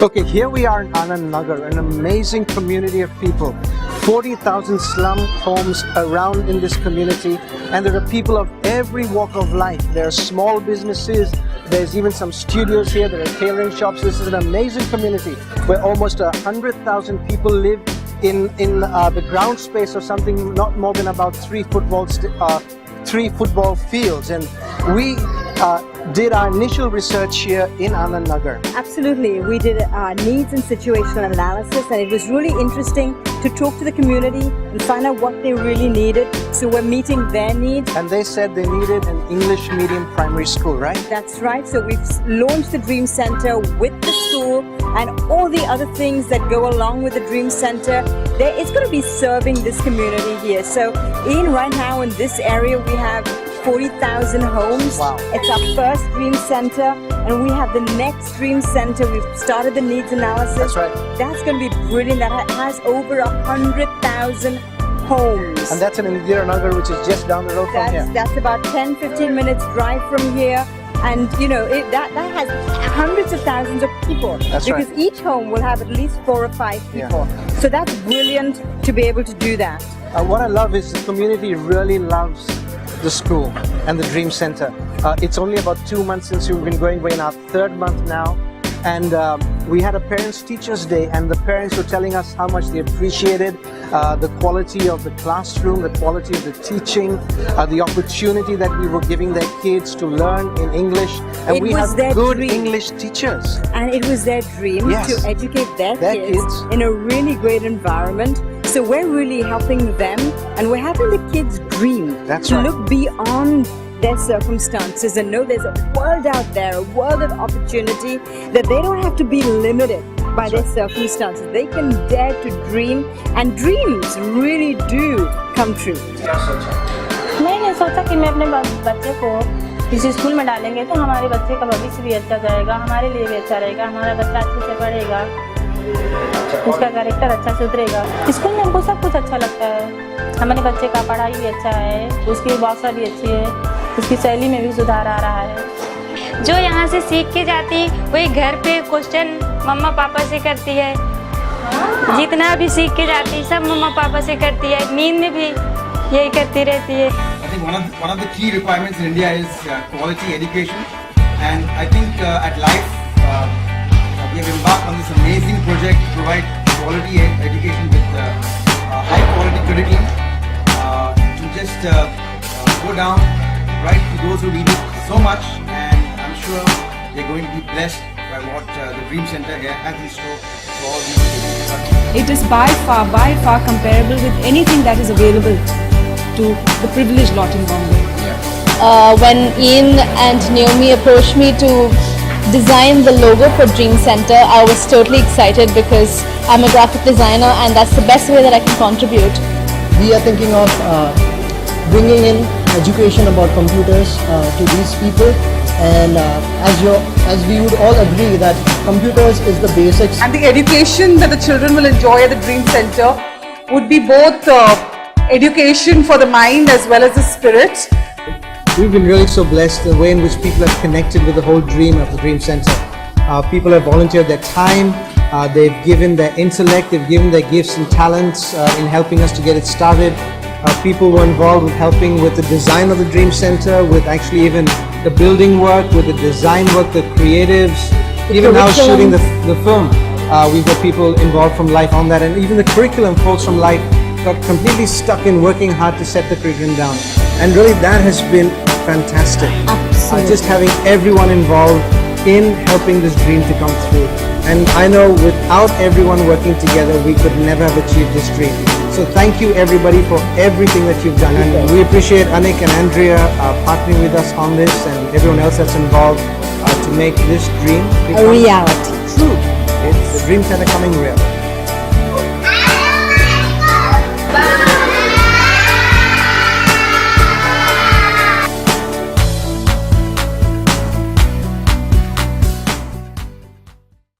Okay, here we are in Anand Nagar, an amazing community of people. 40,000 slum homes around in this community, and there are people of every walk of life. There are small businesses, there's even some studios here, there are tailoring shops. This is an amazing community where almost 100,000 people live in the ground space of something not more than about three football fields. And we did our initial research here in Anand Nagar. Absolutely. We did needs and situational analysis, and it was really interesting to talk to the community and find out what they really needed. So we're meeting their needs. And they said they needed an English medium primary school, right? That's right. So we've launched the Dream Center with the school and all the other things that go along with the Dream Center. It's going to be serving this community here. So right now in this area, we have 40,000 homes. Wow. It's our first Dream Center, and we have the next Dream Center. We've started the needs analysis. That's right. That's going to be brilliant. That has over 100,000 homes. And that's in Indira Nagar, which is just down the road from here. That's about 10-15 minutes drive from here. And that has hundreds of thousands of people. That's right. Because each home will have at least 4 or 5 people. Yeah. So that's brilliant to be able to do that. What I love is the community really loves the school and the Dream Center. It's only about 2 months since we've been going. We're in our 3rd month now. And we had a Parents Teachers Day, and the parents were telling us how much they appreciated the quality of the classroom, the quality of the teaching, the opportunity that we were giving their kids to learn in English. And we have good English teachers. And it was their dream to educate their kids in a really great environment. So we're really helping them, and we're helping the kids dream. That's to right. look beyond their circumstances and know there's a world out there, a world of opportunity, that they don't have to be limited by their circumstances. They can dare to dream, and dreams really do come true. मैंने सोचा कि मैं अपने बच्चे को किसी school में डालेंगे तो हमारे बच्चे का भविष्य भी अच्छा जाएगा, हमारे लिए भी अच्छा रहेगा, हमारा बच्चा अच्छे से पढ़ेगा, उसका कैरेक्टर अच्छा सुधरेगा। स्कूल में हमको सब कुछ अच्छा लगता है। हमारे बच्चे का पढ़ाई भी अच्छा है, उसकी भाषा भी अच्छी है, उसकी शैली में भी सुधार आ रहा है। जो यहाँ से सीख के जाती वही घर पे क्वेश्चन मम्मा पापा से करती है। जितना भी सीख के जाती सब मम्मा पापा से करती है, नींद में भी यही करती रहती है। I think one of the key requirements in India is quality education, and I think at Life we have embarked on this amazing project to provide quality education with high quality curriculum to just go down right to those who need it so much, and I'm sure they're going to be blessed by what the Dream Center here has in store for all these children. It is by far comparable with anything that is available to the privileged lot in Bombay. When Ian and Naomi approached me to design the logo for Dream Center, I was totally excited because I'm a graphic designer and that's the best way that I can contribute. We are thinking of bringing in education about computers to these people, and as we would all agree that computers is the basics. And the education that the children will enjoy at the Dream Center would be both education for the mind as well as the spirit. We've been really so blessed the way in which people have connected with the whole dream of the Dream Center. People have volunteered their time, they've given their intellect, they've given their gifts and talents in helping us to get it started. People were involved with helping with the design of the Dream Center, with actually even the building work, with the design work, the creatives, even now shooting the film. We've got people involved from Life on that, and even the curriculum folks from Life got completely stuck in working hard to set the curriculum down. And really that has been fantastic. Just having everyone involved in helping this dream to come through. And I know without everyone working together, we could never have achieved this dream. So thank you everybody for everything that you've done. And we appreciate Anik and Andrea partnering with us on this, and everyone else that's involved to make this dream A reality. True. It's the Dream Center coming real.